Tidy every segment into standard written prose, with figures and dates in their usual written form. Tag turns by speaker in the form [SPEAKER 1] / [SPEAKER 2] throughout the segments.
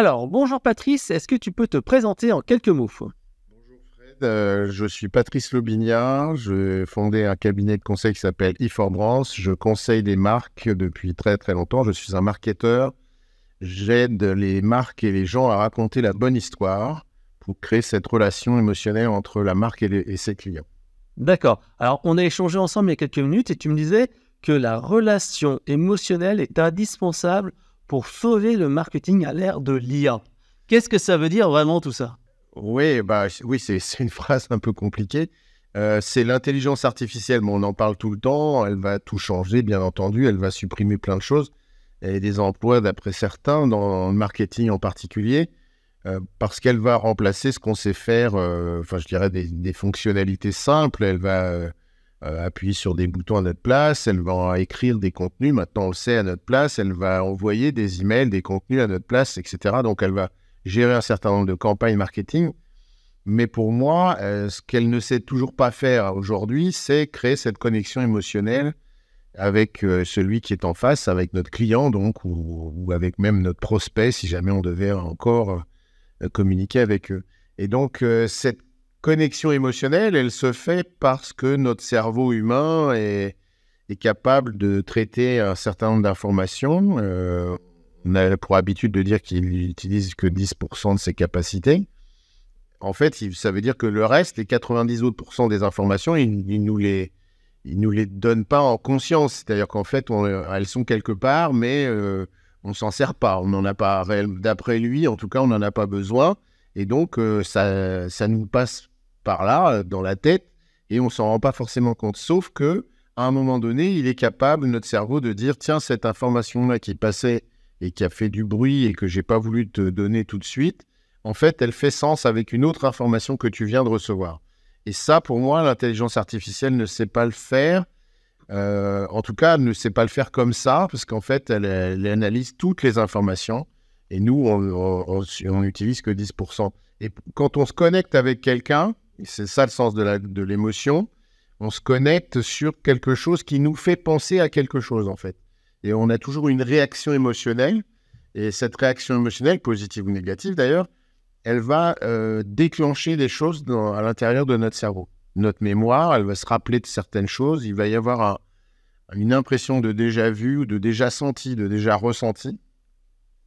[SPEAKER 1] Alors, bonjour Patrice, est-ce que tu peux te présenter en quelques mots?
[SPEAKER 2] Bonjour Fred, je suis Patrice Lobigna, j'ai fondé un cabinet de conseil qui s'appelle e4Brands. Je conseille des marques depuis très très longtemps, je suis un marketeur. J'aide les marques et les gens à raconter la bonne histoire pour créer cette relation émotionnelle entre la marque et ses clients.
[SPEAKER 1] D'accord. Alors, on a échangé ensemble il y a quelques minutes et tu me disais que la relation émotionnelle est indispensable pour sauver le marketing à l'ère de l'IA. Qu'est-ce que ça veut dire vraiment tout ça?
[SPEAKER 2] Oui, c'est une phrase un peu compliquée. C'est l'intelligence artificielle, mais on en parle tout le temps, elle va tout changer, bien entendu, elle va supprimer plein de choses, et des emplois d'après certains, dans le marketing en particulier, parce qu'elle va remplacer ce qu'on sait faire, je dirais des fonctionnalités simples, elle va appuyer sur des boutons à notre place, elle va écrire des contenus, maintenant on le sait, à notre place, elle va envoyer des emails, des contenus à notre place, etc. Donc elle va gérer un certain nombre de campagnes marketing. Mais pour moi, ce qu'elle ne sait toujours pas faire aujourd'hui, c'est créer cette connexion émotionnelle avec celui qui est en face, avec notre client, donc, ou avec même notre prospect, si jamais on devait encore communiquer avec eux. Et donc, cette connexion émotionnelle, elle se fait parce que notre cerveau humain est capable de traiter un certain nombre d'informations. On a pour habitude de dire qu'il n'utilise que 10% de ses capacités. En fait, ça veut dire que le reste, les 90 autres % des informations, il nous les donne pas en conscience. C'est-à-dire qu'en fait, elles sont quelque part, mais on s'en sert pas. On n'en a pas, d'après lui, en tout cas, on n'en a pas besoin. Et donc, ça nous passe par là, dans la tête, et on s'en rend pas forcément compte. Sauf que, à un moment donné, il est capable, notre cerveau, de dire, tiens, cette information-là qui passait et qui a fait du bruit et que j'ai pas voulu te donner tout de suite, en fait, elle fait sens avec une autre information que tu viens de recevoir. Et ça, pour moi, l'intelligence artificielle ne sait pas le faire. En tout cas, elle ne sait pas le faire comme ça, parce qu'en fait, elle analyse toutes les informations. Et nous, on n'utilise que 10%. Et quand on se connecte avec quelqu'un, c'est ça le sens de l'émotion, on se connecte sur quelque chose qui nous fait penser à quelque chose, en fait. Et on a toujours une réaction émotionnelle. Et cette réaction émotionnelle, positive ou négative d'ailleurs, elle va déclencher des choses à l'intérieur de notre cerveau. Notre mémoire, elle va se rappeler de certaines choses. Il va y avoir une impression de déjà vu, de déjà senti, de déjà ressenti.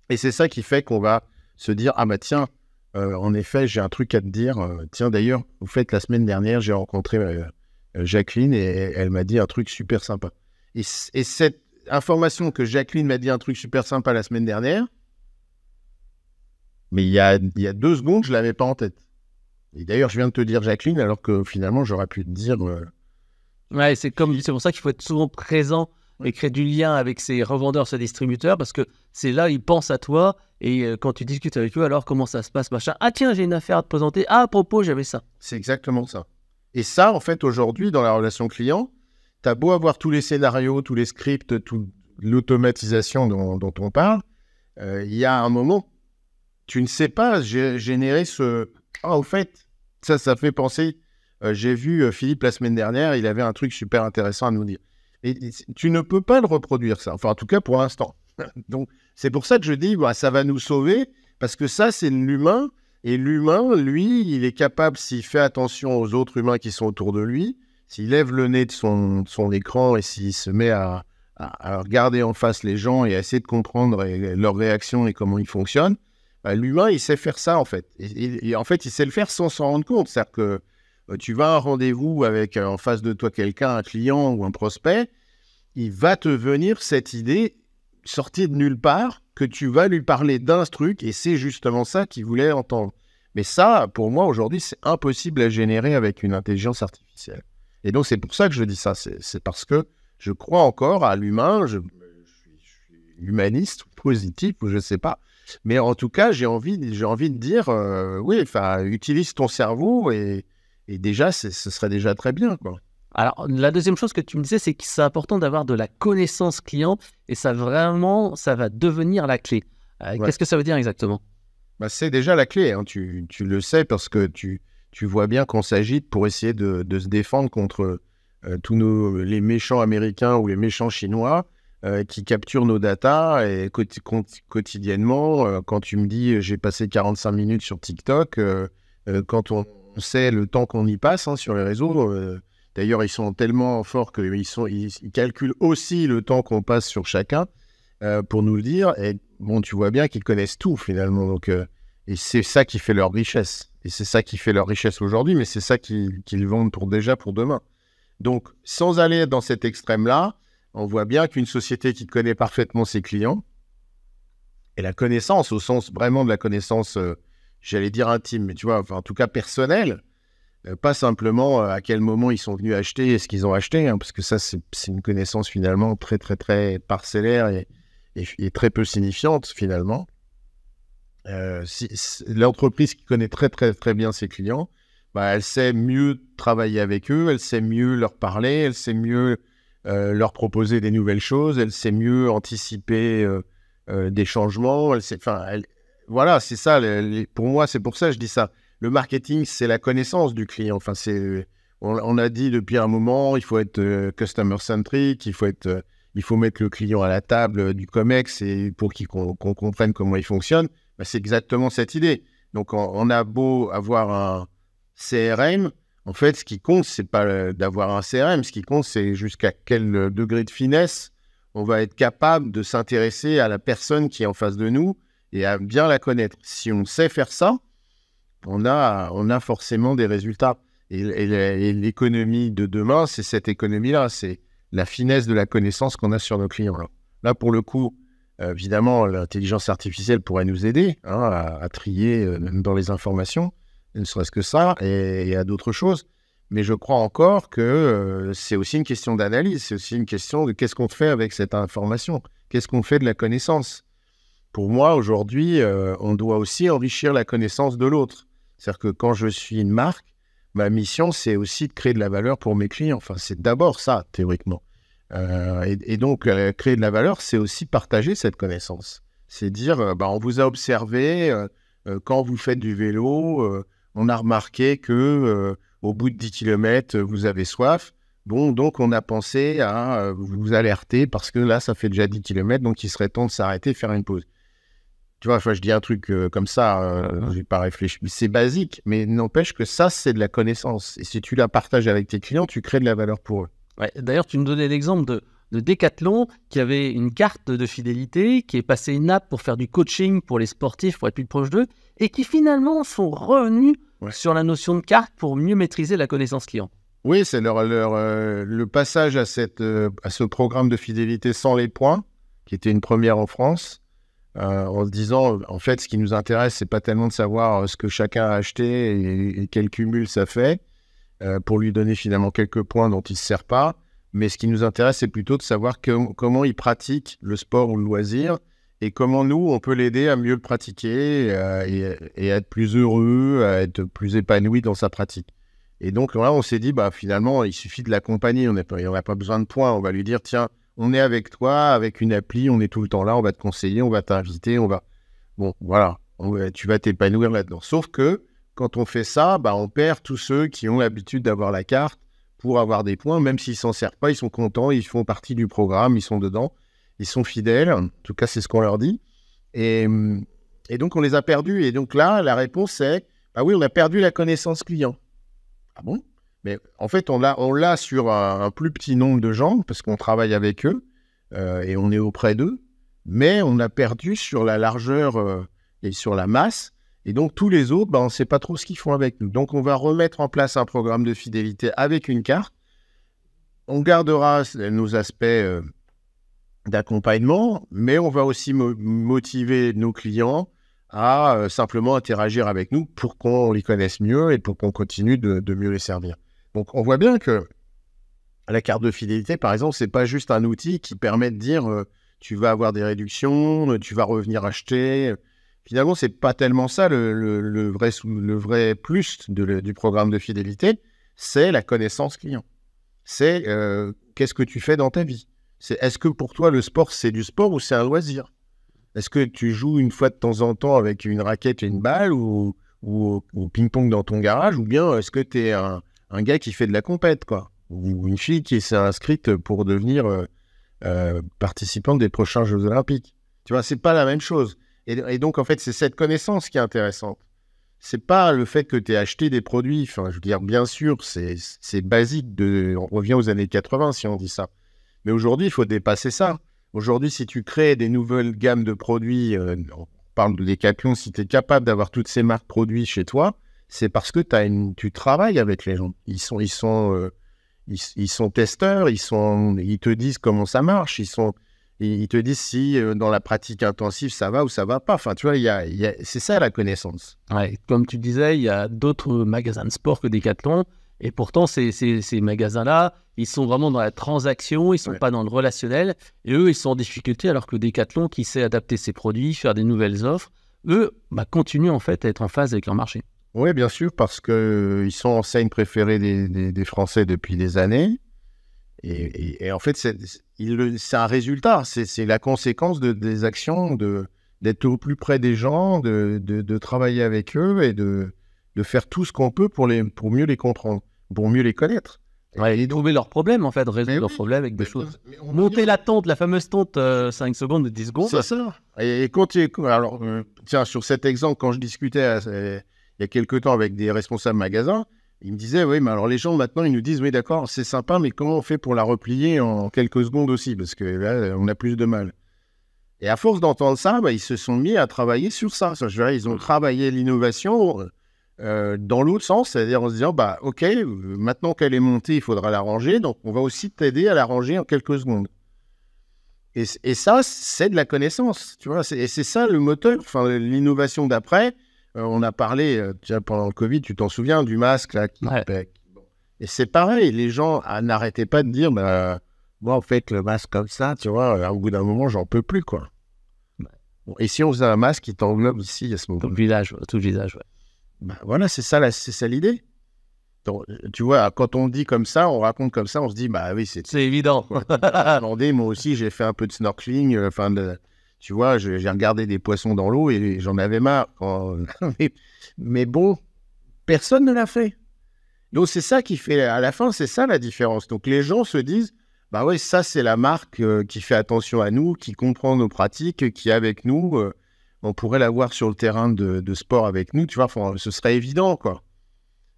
[SPEAKER 2] Et c'est ça qui fait qu'on va se dire « Ah bah tiens, en effet, j'ai un truc à te dire. Tiens, d'ailleurs, au fait, la semaine dernière, j'ai rencontré Jacqueline et elle m'a dit un truc super sympa. » Et cette information que Jacqueline m'a dit un truc super sympa la semaine dernière, mais il y a 2 secondes, je ne l'avais pas en tête. Et d'ailleurs, je viens de te dire Jacqueline, alors que finalement, j'aurais pu te dire...
[SPEAKER 1] Ouais, c'est pour ça qu'il faut être souvent présent et créer du lien avec ses revendeurs, ses distributeurs, parce que c'est là, ils pensent à toi, et quand tu discutes avec eux, alors comment ça se passe, machin. Ah tiens, j'ai une affaire à te présenter. Ah, à propos, j'avais ça.
[SPEAKER 2] C'est exactement ça. Et ça, en fait, aujourd'hui, dans la relation client, tu as beau avoir tous les scénarios, tous les scripts, toute l'automatisation dont on parle, il y a un moment, tu ne sais pas générer ce... Ah, au fait, ça fait penser... j'ai vu Philippe la semaine dernière, il avait un truc super intéressant à nous dire. Et tu ne peux pas le reproduire, ça. Enfin, en tout cas, pour l'instant. Donc, c'est pour ça que je dis, ça va nous sauver, parce que ça, c'est l'humain. Et l'humain, lui, il est capable, s'il fait attention aux autres humains qui sont autour de lui, s'il lève le nez de son écran et s'il se met à regarder en face les gens et à essayer de comprendre leurs réactions et comment ils fonctionnent, l'humain, il sait faire ça, en fait. Et en fait, il sait le faire sans s'en rendre compte. C'est-à-dire que tu vas à un rendez-vous avec en face de toi quelqu'un, un client ou un prospect, il va te venir cette idée sortie de nulle part que tu vas lui parler d'un truc et c'est justement ça qu'il voulait entendre. Mais ça, pour moi, aujourd'hui, c'est impossible à générer avec une intelligence artificielle. Et donc, c'est pour ça que je dis ça. C'est parce que je crois encore à l'humain, je suis humaniste, positif, ou je ne sais pas. Mais en tout cas, j'ai envie de dire, utilise ton cerveau et déjà, ce serait déjà très bien, quoi.
[SPEAKER 1] Alors, la deuxième chose que tu me disais, c'est que c'est important d'avoir de la connaissance client, et ça va devenir la clé.
[SPEAKER 2] Ouais.
[SPEAKER 1] Qu'est-ce que ça veut dire exactement?
[SPEAKER 2] C'est déjà la clé, hein. Tu le sais parce que tu vois bien qu'on s'agite pour essayer de se défendre contre tous les méchants américains ou les méchants chinois. qui capture nos datas et quotidiennement, quand tu me dis j'ai passé 45 minutes sur TikTok, quand on sait le temps qu'on y passe sur les réseaux, d'ailleurs ils sont tellement forts qu'ils calculent aussi le temps qu'on passe sur chacun pour nous le dire, et bon, tu vois bien qu'ils connaissent tout finalement, donc, et c'est ça qui fait leur richesse, et c'est ça qui fait leur richesse aujourd'hui, mais c'est ça qu'ils vendent pour demain. Donc sans aller dans cet extrême-là, on voit bien qu'une société qui connaît parfaitement ses clients, et la connaissance, au sens vraiment de la connaissance, j'allais dire intime, mais tu vois, enfin, en tout cas personnelle, pas simplement à quel moment ils sont venus acheter et ce qu'ils ont acheté, parce que ça, c'est une connaissance finalement très, très, très parcellaire et très peu signifiante finalement. L'entreprise qui connaît très, très, très bien ses clients, elle sait mieux travailler avec eux, elle sait mieux leur parler, elle sait mieux leur proposer des nouvelles choses, elle sait mieux anticiper des changements, voilà, c'est ça, pour moi, c'est pour ça que je dis ça. Le marketing, c'est la connaissance du client. Enfin, on a dit depuis un moment, il faut être customer-centric, il faut mettre le client à la table du COMEX et pour qu'on comprenne comment il fonctionne. C'est exactement cette idée. Donc, on a beau avoir un CRM, en fait, ce qui compte, c'est pas d'avoir un CRM. Ce qui compte, c'est jusqu'à quel degré de finesse on va être capable de s'intéresser à la personne qui est en face de nous et à bien la connaître. Si on sait faire ça, on a forcément des résultats. Et l'économie de demain, c'est cette économie-là. C'est la finesse de la connaissance qu'on a sur nos clients. Là pour le coup, évidemment, l'intelligence artificielle pourrait nous aider à trier dans les informations, ne serait-ce que ça, et à d'autres choses. Mais je crois encore que c'est aussi une question d'analyse. C'est aussi une question de qu'est-ce qu'on fait avec cette information. Qu'est-ce qu'on fait de la connaissance. Pour moi, aujourd'hui, on doit aussi enrichir la connaissance de l'autre. C'est-à-dire que quand je suis une marque, ma mission, c'est aussi de créer de la valeur pour mes clients. Enfin, c'est d'abord ça, théoriquement. Et donc, créer de la valeur, c'est aussi partager cette connaissance. C'est dire, on vous a observé, quand vous faites du vélo, on a remarqué que au bout de 10 km, vous avez soif. Bon, donc on a pensé à vous alerter parce que là, ça fait déjà 10 km, donc il serait temps de s'arrêter et faire une pause. Tu vois, je dis un truc comme ça, je n'ai pas réfléchi. C'est basique, mais n'empêche que ça, c'est de la connaissance. Et si tu la partages avec tes clients, tu crées de la valeur pour eux.
[SPEAKER 1] Ouais, d'ailleurs, tu nous donnais l'exemple de Decathlon qui avait une carte de fidélité, qui est passé une app pour faire du coaching pour les sportifs, pour être plus proche d'eux, et qui finalement sont revenus sur la notion de carte pour mieux maîtriser la connaissance client.
[SPEAKER 2] Oui, c'est le passage à ce programme de fidélité sans les points, qui était une première en France. En se disant, en fait, ce qui nous intéresse, c'est pas tellement de savoir ce que chacun a acheté et quel cumul ça fait, pour lui donner finalement quelques points dont il ne se sert pas, mais ce qui nous intéresse, c'est plutôt de savoir comment il pratique le sport ou le loisir, et comment nous, on peut l'aider à mieux le pratiquer, et à être plus heureux, à être plus épanoui dans sa pratique. Et donc là, on s'est dit, finalement, il suffit de l'accompagner, on n'a pas besoin de points, on va lui dire, tiens, on est avec toi, avec une appli, on est tout le temps là, on va te conseiller, on va t'inviter, Bon, voilà, tu vas t'épanouir là-dedans. Sauf que, quand on fait ça, on perd tous ceux qui ont l'habitude d'avoir la carte pour avoir des points, même s'ils ne s'en servent pas, ils sont contents, ils font partie du programme, ils sont dedans, ils sont fidèles, en tout cas, c'est ce qu'on leur dit. Et donc, on les a perdus. Et donc là, la réponse est, oui, on a perdu la connaissance client. Ah bon ? Mais en fait, on l'a sur un plus petit nombre de gens, parce qu'on travaille avec eux, et on est auprès d'eux, mais on a perdu sur la largeur et sur la masse, et donc tous les autres, on ne sait pas trop ce qu'ils font avec nous. Donc on va remettre en place un programme de fidélité avec une carte, on gardera nos aspects d'accompagnement, mais on va aussi motiver nos clients à simplement interagir avec nous pour qu'on les connaisse mieux et pour qu'on continue de mieux les servir. Donc, on voit bien que la carte de fidélité, par exemple, c'est pas juste un outil qui permet de dire tu vas avoir des réductions, tu vas revenir acheter. Finalement, c'est pas tellement ça le vrai plus du programme de fidélité, c'est la connaissance client. C'est qu'est-ce que tu fais dans ta vie. Est-ce que pour toi, le sport, c'est du sport ou c'est un loisir ? Est-ce que tu joues une fois de temps en temps avec une raquette et une balle ou au ping-pong dans ton garage, ou bien est-ce que tu es un gars qui fait de la compète, quoi, ou une fille qui s'est inscrite pour devenir participants des prochains Jeux Olympiques. Tu vois, c'est pas la même chose. Et donc, en fait, c'est cette connaissance qui est intéressante. C'est pas le fait que tu aies acheté des produits. Enfin, je veux dire, bien sûr, c'est basique. On revient aux années 80 si on dit ça. Mais aujourd'hui, il faut dépasser ça. Aujourd'hui, si tu crées des nouvelles gammes de produits, on parle de Decathlon, si tu es capable d'avoir toutes ces marques produits chez toi, c'est parce que tu travailles avec les gens. Ils sont testeurs, ils te disent comment ça marche, ils te disent si dans la pratique intensive ça va ou ça va pas. Enfin, tu vois, c'est ça la connaissance.
[SPEAKER 1] Ouais, comme tu disais, il y a d'autres magasins de sport que Decathlon. Et pourtant, ces magasins-là, ils sont vraiment dans la transaction, ils ne sont pas dans le relationnel. Et eux, ils sont en difficulté, alors que Decathlon, qui sait adapter ses produits, faire des nouvelles offres, eux, continuent en fait à être en phase avec leur marché.
[SPEAKER 2] Oui, bien sûr, parce qu'ils sont enseigne préférée des Français depuis des années. Et en fait, c'est un résultat. C'est la conséquence des actions, d'être au plus près des gens, de travailler avec eux et de faire tout ce qu'on peut pour mieux les comprendre, pour mieux les connaître.
[SPEAKER 1] Et trouver leurs problèmes, en fait, résoudre leurs problèmes avec des choses. Monter la tonte, la fameuse tonte 5 secondes, 10 secondes.
[SPEAKER 2] C'est ça. Et alors, tiens, sur cet exemple, quand je discutais il y a quelques temps avec des responsables magasins, ils me disaient, oui, mais alors les gens maintenant, ils nous disent, oui, d'accord, c'est sympa, mais comment on fait pour la replier en quelques secondes aussi? Parce que là, on a plus de mal. Et à force d'entendre ça, ils se sont mis à travailler sur ça. Je veux dire, ils ont travaillé l'innovation dans l'autre sens, c'est-à-dire en se disant, ok, maintenant qu'elle est montée, il faudra la ranger, donc on va aussi t'aider à la ranger en quelques secondes. Et ça, c'est de la connaissance, tu vois, et c'est ça le moteur, enfin, l'innovation d'après. On a parlé, pendant le Covid, tu t'en souviens, du masque, là, et c'est pareil, les gens n'arrêtaient pas de dire, moi, en fait, le masque comme ça, tu vois, au bout d'un moment, j'en peux plus, quoi. Bon, et si on faisait un masque qui t'englobe ici, à ce moment-là.
[SPEAKER 1] Tout le visage,
[SPEAKER 2] voilà, c'est ça l'idée. Donc, tu vois, quand on dit comme ça, on raconte comme ça, on se dit, oui, c'est
[SPEAKER 1] évident.
[SPEAKER 2] Attendez, moi aussi, j'ai fait un peu de snorkeling, tu vois, j'ai regardé des poissons dans l'eau et j'en avais marre. Mais bon, personne ne l'a fait. Donc, c'est ça qui fait, à la fin, c'est ça la différence. Donc, les gens se disent, oui, ça, c'est la marque qui fait attention à nous, qui comprend nos pratiques, qui est avec nous. On pourrait l'avoir sur le terrain de sport avec nous, tu vois, ce serait évident, quoi.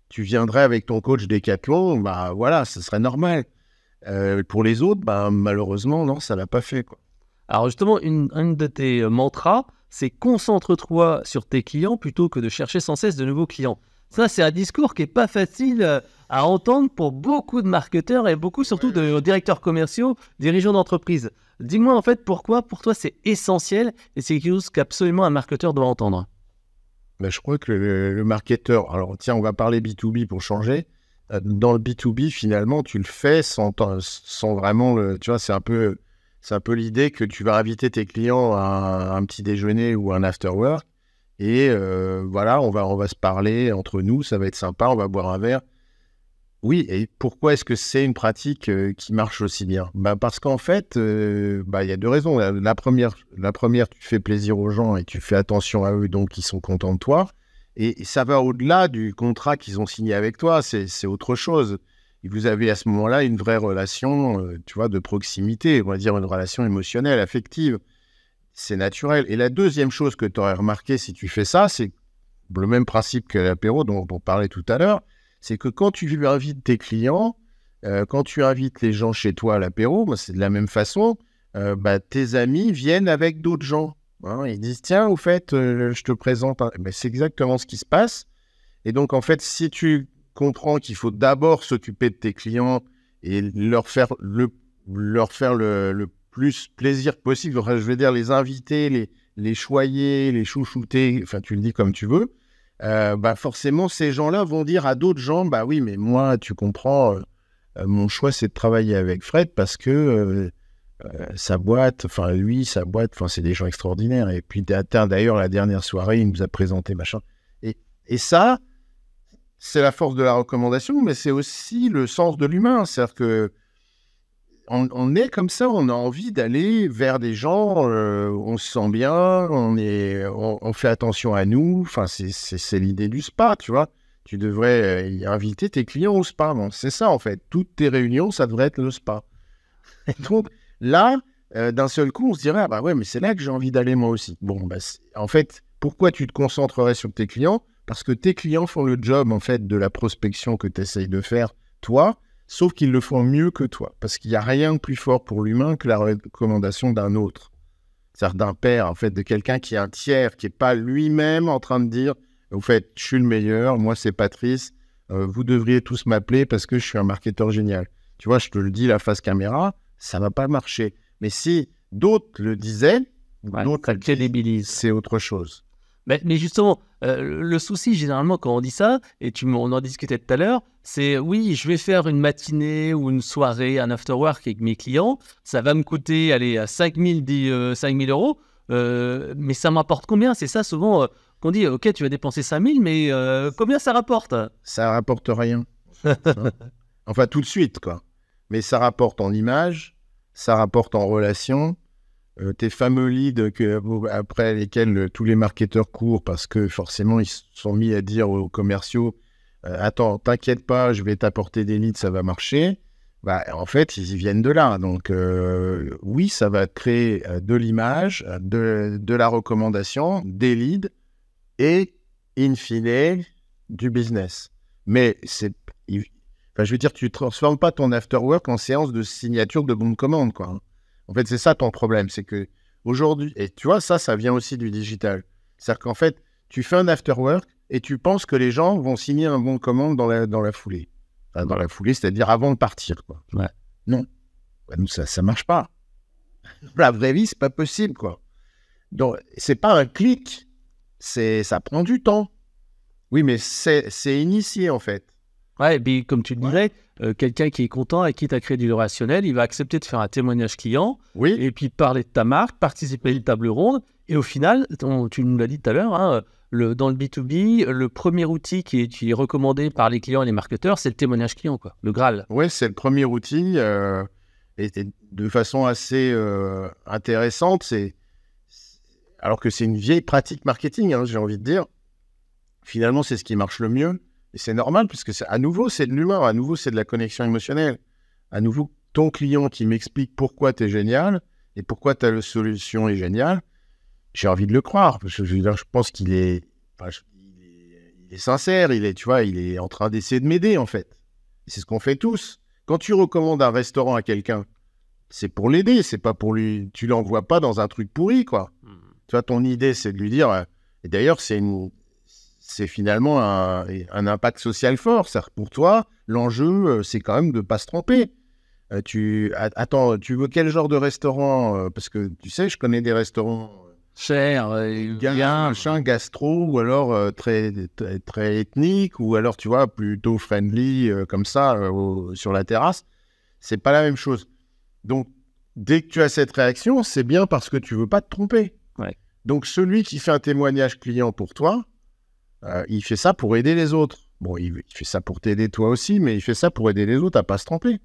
[SPEAKER 2] Tu viendrais avec ton coach Decathlon, voilà, ce serait normal. Pour les autres, malheureusement, non, ça l'a pas fait, quoi.
[SPEAKER 1] Alors justement, une de tes mantras, c'est concentre-toi sur tes clients plutôt que de chercher sans cesse de nouveaux clients. Ça, c'est un discours qui n'est pas facile à entendre pour beaucoup de marketeurs et beaucoup surtout de directeurs commerciaux, dirigeants d'entreprise. Dis-moi en fait pourquoi pour toi c'est essentiel et c'est quelque chose qu'absolument un marketeur doit entendre.
[SPEAKER 2] Je crois que le marketeur, alors tiens, on va parler B2B pour changer. Dans le B2B, finalement, tu le fais sans vraiment tu vois, c'est un peu l'idée que tu vas inviter tes clients à un petit déjeuner ou un after work et voilà, on va se parler entre nous, ça va être sympa, on va boire un verre. Oui, et pourquoi est-ce que c'est une pratique qui marche aussi bien? Parce qu'en fait, il y a deux raisons. La première, tu fais plaisir aux gens et tu fais attention à eux, donc ils sont contents de toi. Et ça va au-delà du contrat qu'ils ont signé avec toi, c'est autre chose. Et vous avez à ce moment-là une vraie relation, tu vois, de proximité, on va dire une relation émotionnelle, affective. C'est naturel. Et la deuxième chose que tu aurais remarqué si tu fais ça, c'est le même principe que l'apéro dont on parlait tout à l'heure, c'est que quand tu invites tes clients, quand tu invites les gens chez toi à l'apéro, c'est de la même façon, tes amis viennent avec d'autres gens. Hein, ils disent, tiens, au fait, je te présente. C'est exactement ce qui se passe. Et donc, en fait, si tu comprends qu'il faut d'abord s'occuper de tes clients et leur faire le plus plaisir possible, enfin, je veux dire, les inviter, les choyer, les chouchouter, enfin, tu le dis comme tu veux, forcément, ces gens-là vont dire à d'autres gens, oui, mais moi, tu comprends, mon choix, c'est de travailler avec Fred parce que sa boîte, c'est des gens extraordinaires. Et puis, d'ailleurs, la dernière soirée, il nous a présenté machin. Et ça, c'est la force de la recommandation, mais c'est aussi le sens de l'humain. C'est-à-dire que on est comme ça, on a envie d'aller vers des gens, on se sent bien, on fait attention à nous. Enfin, c'est l'idée du spa, tu vois. Tu devrais inviter tes clients au spa. Bon, c'est ça, en fait. Toutes tes réunions, ça devrait être le spa. Et donc, Là, d'un seul coup, on se dirait, ah bah ouais, mais c'est là que j'ai envie d'aller moi aussi. Bon, bah, en fait, pourquoi tu te concentrerais sur tes clients? Parce que tes clients font le job, en fait, de la prospection que tu essayes de faire, toi, sauf qu'ils le font mieux que toi. Parce qu'il n'y a rien de plus fort pour l'humain que la recommandation d'un autre. C'est-à-dire d'un père, en fait, de quelqu'un qui est un tiers, qui n'est pas lui-même en train de dire, au fait, je suis le meilleur, moi c'est Patrice, vous devriez tous m'appeler parce que je suis un marketeur génial. Tu vois, je te le dis, la face caméra, ça ne va pas marcher. Mais si d'autres le disaient, d'autres
[SPEAKER 1] ça crédibilise.
[SPEAKER 2] C'est autre chose.
[SPEAKER 1] Mais justement, le souci, généralement, quand on dit ça, et on en discutait tout à l'heure, c'est oui, je vais faire une matinée ou une soirée, un after-work avec mes clients, ça va me coûter, allez, 5 000 euros, mais ça m'apporte combien? C'est ça souvent qu'on dit, ok, tu vas dépenser 5 000, mais combien ça rapporte?
[SPEAKER 2] Ça rapporte rien. Hein. Enfin, tout de suite, quoi. Mais ça rapporte en image, ça rapporte en relation. Tes fameux leads après lesquels tous les marketeurs courent parce que forcément ils se sont mis à dire aux commerciaux attends, t'inquiète pas, je vais t'apporter des leads, ça va marcher. Bah, en fait, ils viennent de là. Donc oui, ça va créer de l'image, de la recommandation, des leads et in fine du business. Mais je veux dire, tu ne transformes pas ton after-work en séance de signature de bon de commande, quoi. En fait, c'est ça ton problème, c'est que aujourd'hui, et tu vois, ça vient aussi du digital. C'est-à-dire qu'en fait, tu fais un after-work et tu penses que les gens vont signer un bon de commande dans la foulée. Enfin, dans la foulée, c'est-à-dire avant de partir, quoi.
[SPEAKER 1] Ouais.
[SPEAKER 2] Non, ça marche pas. Dans la vraie vie, c'est pas possible, quoi. Donc, c'est pas un clic, ça prend du temps. Oui, mais c'est initié, en fait.
[SPEAKER 1] Ouais, et puis comme tu le disais, quelqu'un qui est content et qui t'a créé du relationnel, il va accepter de faire un témoignage client,
[SPEAKER 2] oui.
[SPEAKER 1] Et puis parler de ta marque, participer à une table ronde, et au final, tu nous l'as dit tout à l'heure, hein, dans le B2B, le premier outil qui est recommandé par les clients et les marketeurs, c'est le témoignage client, quoi, le Graal.
[SPEAKER 2] Oui, c'est le premier outil, et de façon assez intéressante, alors que c'est une vieille pratique marketing, hein, j'ai envie de dire, finalement c'est ce qui marche le mieux. Et c'est normal, puisque à nouveau, c'est de l'humain, à nouveau, c'est de la connexion émotionnelle. À nouveau, ton client qui m'explique pourquoi tu es génial et pourquoi ta solution est géniale, j'ai envie de le croire. Parce que, je pense qu'il est, il est sincère, il est en train d'essayer de m'aider, en fait. Et c'est ce qu'on fait tous. Quand tu recommandes un restaurant à quelqu'un, c'est pour l'aider, c'est pas pour lui... Tu l'envoies pas dans un truc pourri, quoi. Tu vois, ton idée, c'est de lui dire... Et d'ailleurs, c'est finalement un impact social fort. C'est-à-dire pour toi, l'enjeu, c'est quand même de ne pas se tromper. Attends, tu veux quel genre de restaurant? Parce que, tu sais, je connais des restaurants...
[SPEAKER 1] Cher,
[SPEAKER 2] machin, gastro, ou alors très, très, très ethnique, ou alors, tu vois, plutôt friendly, comme ça, sur la terrasse. C'est pas la même chose. Donc, dès que tu as cette réaction, c'est bien parce que tu veux pas te tromper.
[SPEAKER 1] Ouais.
[SPEAKER 2] Donc, celui qui fait un témoignage client pour toi, il fait ça pour aider les autres. Bon, il fait ça pour t'aider toi aussi, mais il fait ça pour aider les autres à pas se tromper.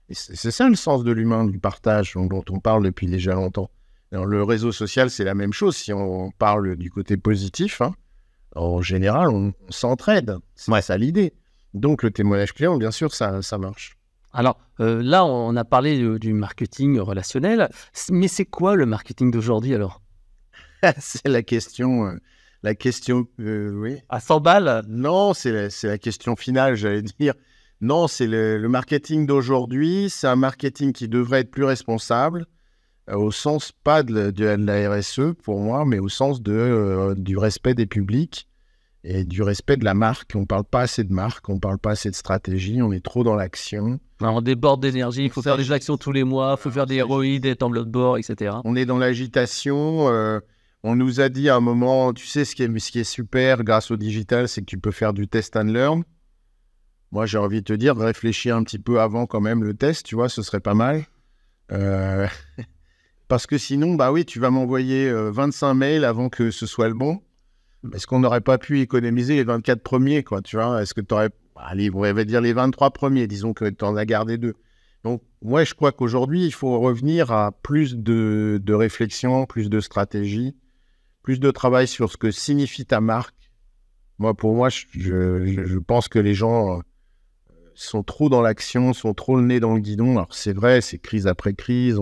[SPEAKER 2] Et c'est ça le sens de l'humain, du partage dont on parle depuis déjà longtemps. Alors, le réseau social, c'est la même chose. Si on parle du côté positif, hein, en général, on s'entraide. C'est ça l'idée. Donc, le témoignage client, bien sûr, ça marche.
[SPEAKER 1] Alors là, on a parlé du marketing relationnel, mais c'est quoi le marketing d'aujourd'hui alors?
[SPEAKER 2] C'est la question... oui.
[SPEAKER 1] À 100 balles?
[SPEAKER 2] Non, c'est la question finale, j'allais dire. Non, c'est le marketing d'aujourd'hui. C'est un marketing qui devrait être plus responsable, au sens pas de la RSE pour moi, mais au sens du respect des publics et du respect de la marque. On ne parle pas assez de marque, on ne parle pas assez de stratégie, on est trop dans l'action.
[SPEAKER 1] On déborde d'énergie, il faut faire des actions tous les mois, il faut faire des ROI, des tableaux de bord, etc.
[SPEAKER 2] On est dans l'agitation. On nous a dit à un moment, tu sais, ce qui est super grâce au digital, c'est que tu peux faire du test and learn. Moi, j'ai envie de te dire, réfléchis un petit peu avant quand même le test, tu vois, ce serait pas mal. Parce que sinon, bah oui, tu vas m'envoyer 25 mails avant que ce soit le bon. Est-ce qu'on n'aurait pas pu économiser les 24 premiers, quoi, tu vois? Est-ce que tu aurais... Allez, on va dire les 23 premiers, disons que tu en as gardé 2. Donc, moi, je crois qu'aujourd'hui, il faut revenir à plus de réflexion, plus de stratégie, plus de travail sur ce que signifie ta marque. Pour moi, je pense que les gens sont trop dans l'action, sont trop le nez dans le guidon. Alors, c'est vrai, c'est crise après crise.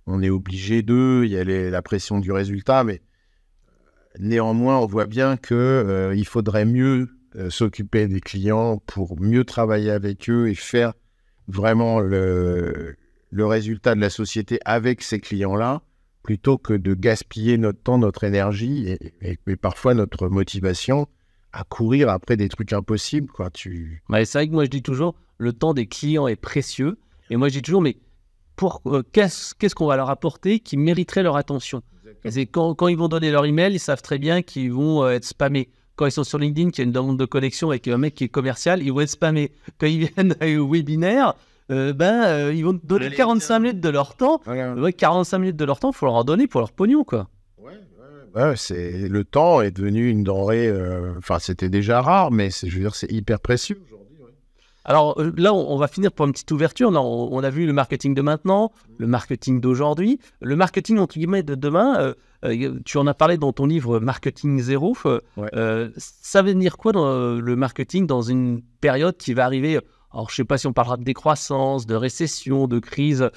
[SPEAKER 2] on est obligé d'eux, il y a la pression du résultat, mais néanmoins, on voit bien qu'il faudrait mieux s'occuper des clients pour mieux travailler avec eux et faire vraiment le résultat de la société avec ces clients-là, plutôt que de gaspiller notre temps, notre énergie et parfois notre motivation à courir après des trucs impossibles, quoi.
[SPEAKER 1] Ouais, c'est vrai que moi, je dis toujours, le temps des clients est précieux. Et moi, je dis toujours, mais qu'est-ce qu'on va leur apporter qui mériterait leur attention? Et c'est quand ils vont donner leur email, ils savent très bien qu'ils vont être spammés. Quand ils sont sur LinkedIn, qu'il y a une demande de connexion avec un mec qui est commercial, ils vont être spammés. Quand ils viennent au webinaire, ils vont te donner 45 minutes de leur temps. Ouais, 45 minutes de leur temps, il faut leur en donner pour leur pognon, quoi.
[SPEAKER 2] Ouais, le temps est devenu une denrée. Enfin, c'était déjà rare, mais je veux dire, c'est hyper précieux aujourd'hui. Ouais.
[SPEAKER 1] Alors là, on va finir pour une petite ouverture. Là, on a vu le marketing de maintenant, le marketing d'aujourd'hui, le marketing entre guillemets de demain. Tu en as parlé dans ton livre Marketing Zéro. Ça veut dire quoi dans le marketing dans une période qui va arriver? Alors, je ne sais pas si on parlera de décroissance, de récession, de crise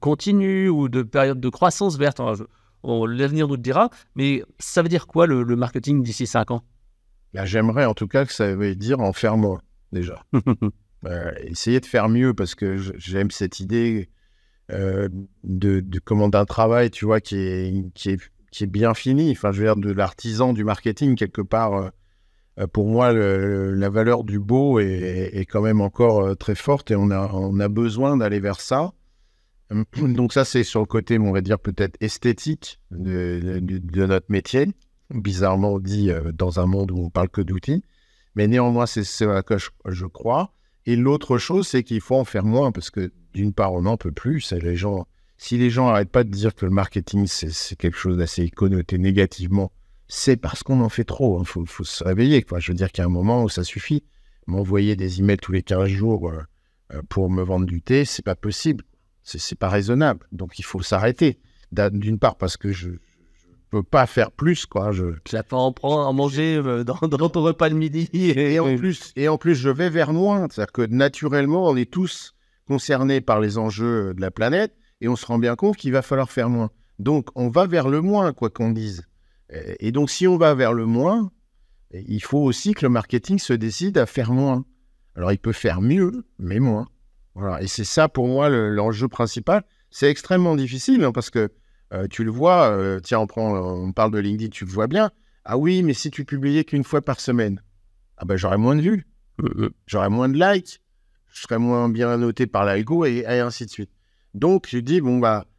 [SPEAKER 1] continue ou de période de croissance verte. L'avenir nous le dira. Mais ça veut dire quoi le marketing d'ici 5 ans?
[SPEAKER 2] J'aimerais en tout cas que ça veut dire en faire moins, déjà. Essayer de faire mieux, parce que j'aime cette idée d'un travail, tu vois, qui est bien fini. Enfin, je veux dire, de l'artisan du marketing, quelque part. Pour moi, la valeur du beau est quand même encore très forte, et on a besoin d'aller vers ça. Donc ça, c'est sur le côté, on va dire, peut-être esthétique de notre métier, bizarrement dit dans un monde où on parle que d'outils. Mais néanmoins, c'est ce à quoi je crois. Et l'autre chose, c'est qu'il faut en faire moins, parce que d'une part, on n'en peut plus. Si les gens n'arrêtent pas de dire que le marketing, c'est quelque chose d'assez connoté négativement, c'est parce qu'on en fait trop. Il faut se réveiller, quoi. Je veux dire qu'il y a un moment où ça suffit. M'envoyer des emails tous les 15 jours pour me vendre du thé, c'est pas possible. C'est pas raisonnable. Donc, il faut s'arrêter. D'une part, parce que je peux pas faire plus, quoi.
[SPEAKER 1] Tu vas pas en manger dans ton repas de midi.
[SPEAKER 2] Et en plus, je vais vers moins. C'est-à-dire que naturellement, on est tous concernés par les enjeux de la planète, et on se rend bien compte qu'il va falloir faire moins. Donc, on va vers le moins, quoi qu'on dise. Et donc, si on va vers le moins, il faut aussi que le marketing se décide à faire moins. Alors, il peut faire mieux, mais moins. Voilà. Et c'est ça, pour moi, l'enjeu principal. C'est extrêmement difficile, hein, parce que tu le vois, tiens, on parle de LinkedIn, tu le vois bien. Ah oui, mais si tu publiais qu'une fois par semaine, j'aurais moins de vues, j'aurais moins de likes, je serais moins bien noté par l'algo, et ainsi de suite. Donc, je dis,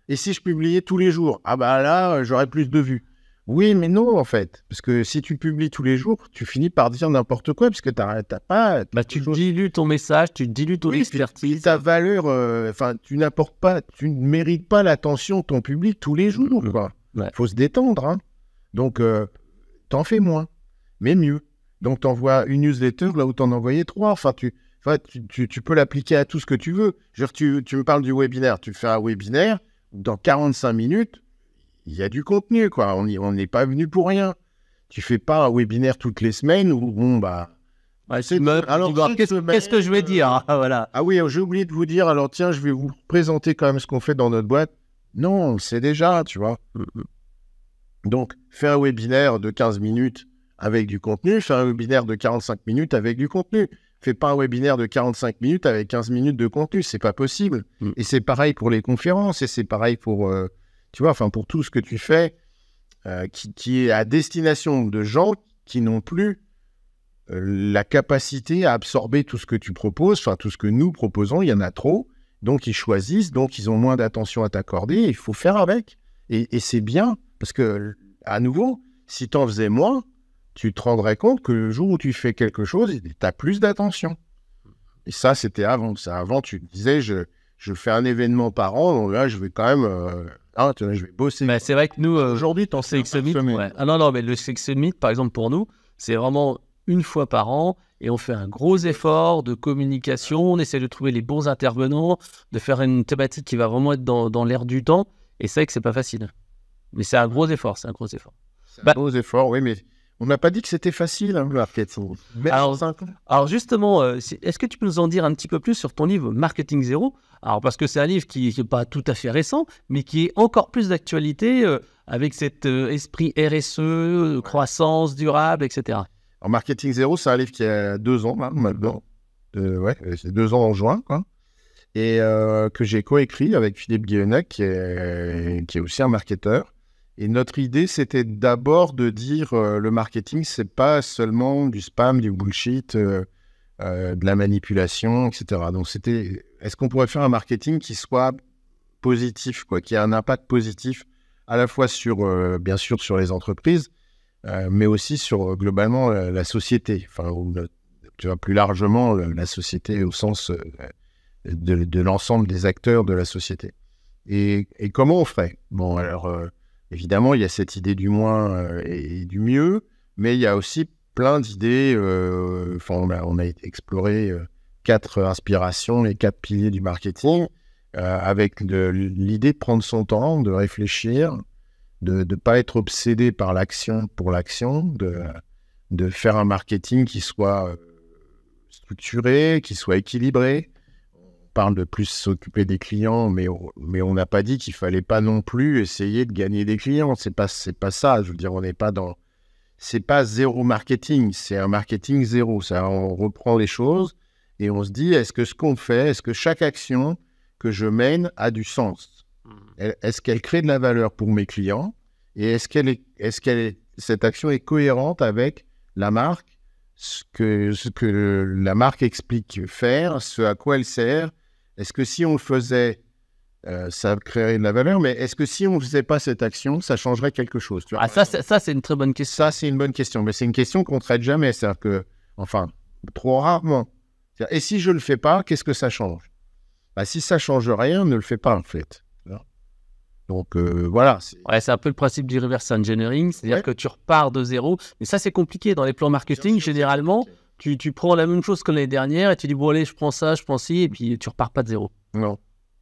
[SPEAKER 2] et si je publiais tous les jours? Là, j'aurais plus de vues. Oui, mais non, en fait. Parce que si tu publies tous les jours, tu finis par dire n'importe quoi, parce que t'as pas...
[SPEAKER 1] tu dilues ton message, tu dilues ton expertise.
[SPEAKER 2] Ta valeur, tu n'apportes pas, tu ne mérites pas l'attention de ton public tous les jours, quoi.
[SPEAKER 1] Ouais.
[SPEAKER 2] Faut se détendre, hein. Donc, t'en fais moins, mais mieux. Donc, t'envoies une newsletter là où t'en envoyais 3. Tu peux l'appliquer à tout ce que tu veux. Genre, tu me parles du webinaire. Tu fais un webinaire, dans 45 minutes, il y a du contenu, quoi. On n'est pas venu pour rien. Tu fais pas un webinaire toutes les semaines où,
[SPEAKER 1] qu'est-ce que je vais dire, voilà.
[SPEAKER 2] Ah oui, j'ai oublié de vous dire, alors tiens, je vais vous présenter quand même ce qu'on fait dans notre boîte. Non, on le sait déjà, tu vois. Donc, fais un webinaire de 15 minutes avec du contenu, fais un webinaire de 45 minutes avec du contenu. Fais pas un webinaire de 45 minutes avec 15 minutes de contenu, c'est pas possible. Et c'est pareil pour les conférences, et c'est pareil pour... pour tout ce que tu fais, qui est à destination de gens qui n'ont plus la capacité à absorber tout ce que tu proposes, tout ce que nous proposons, il y en a trop, donc ils choisissent, donc ils ont moins d'attention à t'accorder, il faut faire avec. Et c'est bien, parce que, à nouveau, si tu en faisais moins, tu te rendrais compte que le jour où tu fais quelque chose, tu as plus d'attention. Et ça, c'était avant. Avant, tu disais, je fais un événement par an, donc là, je vais quand même... je vais bosser.
[SPEAKER 1] Mais c'est vrai que nous,
[SPEAKER 2] aujourd'hui, t'en sais
[SPEAKER 1] Summit, non, mais le Summit, par exemple, pour nous, c'est vraiment une fois par an, et on fait un gros effort de communication, on essaie de trouver les bons intervenants, de faire une thématique qui va vraiment être dans l'air du temps, et c'est vrai que c'est pas facile. Mais c'est un gros effort,
[SPEAKER 2] C'est un gros effort, oui, mais On n'a pas dit que c'était facile, hein, le marketing.
[SPEAKER 1] Alors justement, est-ce que tu peux nous en dire un petit peu plus sur ton livre Marketing Zéro? Alors parce que c'est un livre qui n'est pas tout à fait récent, mais qui est encore plus d'actualité avec cet esprit RSE, croissance durable, etc.
[SPEAKER 2] Alors, Marketing Zéro, c'est un livre qui a 2 ans hein, maintenant. C'est 2 ans en juin, quoi. Et que j'ai coécrit avec Philippe Guillenec, qui est aussi un marketeur. Et notre idée, c'était d'abord de dire le marketing, c'est pas seulement du spam, du bullshit, de la manipulation, etc. Donc, est-ce qu'on pourrait faire un marketing qui soit positif, quoi, qui ait un impact positif à la fois sur, bien sûr, sur les entreprises, mais aussi sur globalement la société, enfin, tu vois, plus largement la société au sens de l'ensemble des acteurs de la société. Et comment on ferait? Bon, alors, évidemment, il y a cette idée du moins et du mieux, mais il y a aussi plein d'idées. On a exploré 4 inspirations, les 4 piliers du marketing, avec l'idée de prendre son temps, de réfléchir, de ne pas être obsédé par l'action pour l'action, de faire un marketing qui soit structuré, qui soit équilibré. On parle de plus s'occuper des clients, mais on n'a pas dit qu'il ne fallait pas non plus essayer de gagner des clients. C'est pas ça. Je veux dire, on n'est pas dans... C'est pas zéro marketing, c'est un marketing zéro. Ça, on reprend les choses et on se dit, est-ce que ce qu'on fait, est-ce que chaque action que je mène a du sens? Est-ce qu'elle crée de la valeur pour mes clients? Et cette action est cohérente avec la marque, ce que la marque explique faire, ce à quoi elle sert? Est-ce que si on le faisait, ça créerait de la valeur? Mais est-ce que si on ne faisait pas cette action, ça changerait quelque chose? Tu vois,
[SPEAKER 1] ça, c'est une très bonne question.
[SPEAKER 2] Ça, c'est une bonne question. Mais c'est une question qu'on ne traite jamais. C'est-à-dire que, enfin, trop rarement. Et si je ne le fais pas, qu'est-ce que ça change? Si ça ne change rien, ne le fais pas, en fait. Donc, voilà.
[SPEAKER 1] C'est un peu le principe du reverse engineering, c'est-à-dire que tu repars de zéro. Mais ça, c'est compliqué. Dans les plans marketing, généralement, tu prends la même chose que l'année dernière et tu dis, bon, allez, je prends ça, je prends ci, et puis tu repars pas de zéro.
[SPEAKER 2] Non.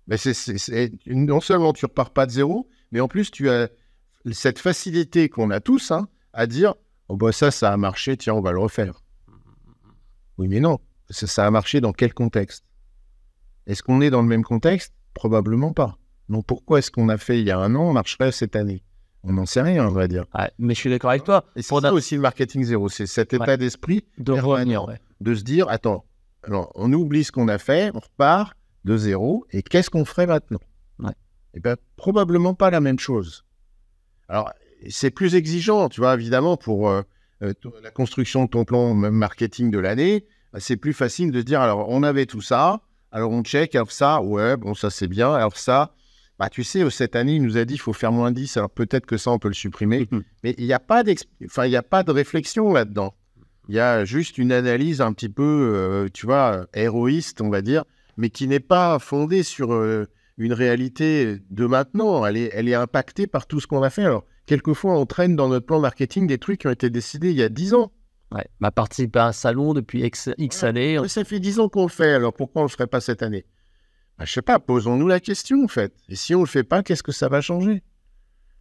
[SPEAKER 2] Mais non seulement tu repars pas de zéro, mais en plus, tu as cette facilité qu'on a tous à dire, oh, bah, ça a marché, tiens, on va le refaire. Oui, mais non. Ça a marché dans quel contexte? Est-ce qu'on est dans le même contexte? Probablement pas. Donc, pourquoi est-ce qu'on a fait il y a 1 an marcherait cette année? On n'en sait rien, on va dire.
[SPEAKER 1] Mais je suis d'accord avec toi.
[SPEAKER 2] Et c'est ça aussi le marketing zéro. C'est cet état d'esprit
[SPEAKER 1] de revenir,
[SPEAKER 2] de se dire, attends, alors, on oublie ce qu'on a fait, on repart de zéro, et qu'est-ce qu'on ferait maintenant? Et bien, probablement pas la même chose. Alors, c'est plus exigeant, tu vois, évidemment, pour la construction de ton plan marketing de l'année, c'est plus facile de se dire, alors, on avait tout ça, alors on check, alors ça, ouais, bon, ça c'est bien, alors ça... tu sais, cette année, il nous a dit qu'il faut faire moins 10, alors peut-être que ça, on peut le supprimer. Mais il n'y a pas de réflexion là-dedans. Il y a juste une analyse un petit peu, tu vois, héroïste, on va dire, mais qui n'est pas fondée sur une réalité de maintenant. Elle est impactée par tout ce qu'on a fait. Alors, quelquefois, on traîne dans notre plan marketing des trucs qui ont été décidés il y a 10 ans.
[SPEAKER 1] Participer à un salon depuis X années.
[SPEAKER 2] Mais ça fait 10 ans qu'on le fait, alors pourquoi on ne le ferait pas cette année? Je ne sais pas, posons-nous la question, en fait. Et si on ne le fait pas, qu'est-ce que ça va changer?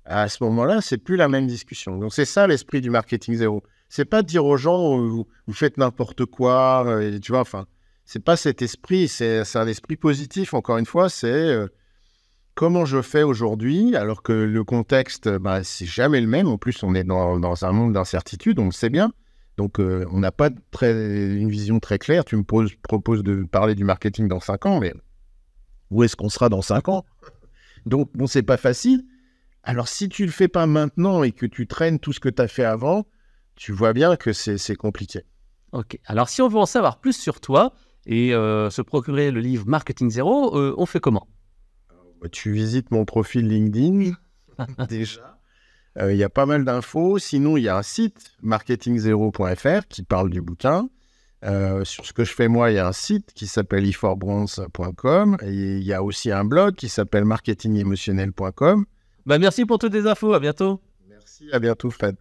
[SPEAKER 2] À ce moment-là, c'est plus la même discussion. Donc, c'est ça l'esprit du marketing zéro. C'est pas de dire aux gens, vous faites n'importe quoi, tu vois, enfin, c'est pas cet esprit, c'est un esprit positif, encore une fois, c'est comment je fais aujourd'hui, alors que le contexte, c'est jamais le même. En plus, on est dans un monde d'incertitude, on le sait bien. Donc, on n'a pas une vision très claire. Tu me proposes de parler du marketing dans 5 ans, mais où est-ce qu'on sera dans 5 ans? Donc, bon, c'est pas facile. Alors, si tu le fais pas maintenant et que tu traînes tout ce que tu as fait avant, tu vois bien que c'est compliqué.
[SPEAKER 1] Ok. Alors, si on veut en savoir plus sur toi et se procurer le livre Marketing Zéro, on fait comment?
[SPEAKER 2] Tu visites mon profil LinkedIn, déjà. Il y a pas mal d'infos. Sinon, il y a un site, marketingzero.fr, qui parle du bouquin. Sur ce que je fais moi, il y a un site qui s'appelle iforbronze.com et il y a aussi un blog qui s'appelle marketingemotionnel.com.
[SPEAKER 1] Merci pour toutes les infos, à bientôt.
[SPEAKER 2] Merci, à bientôt Fred.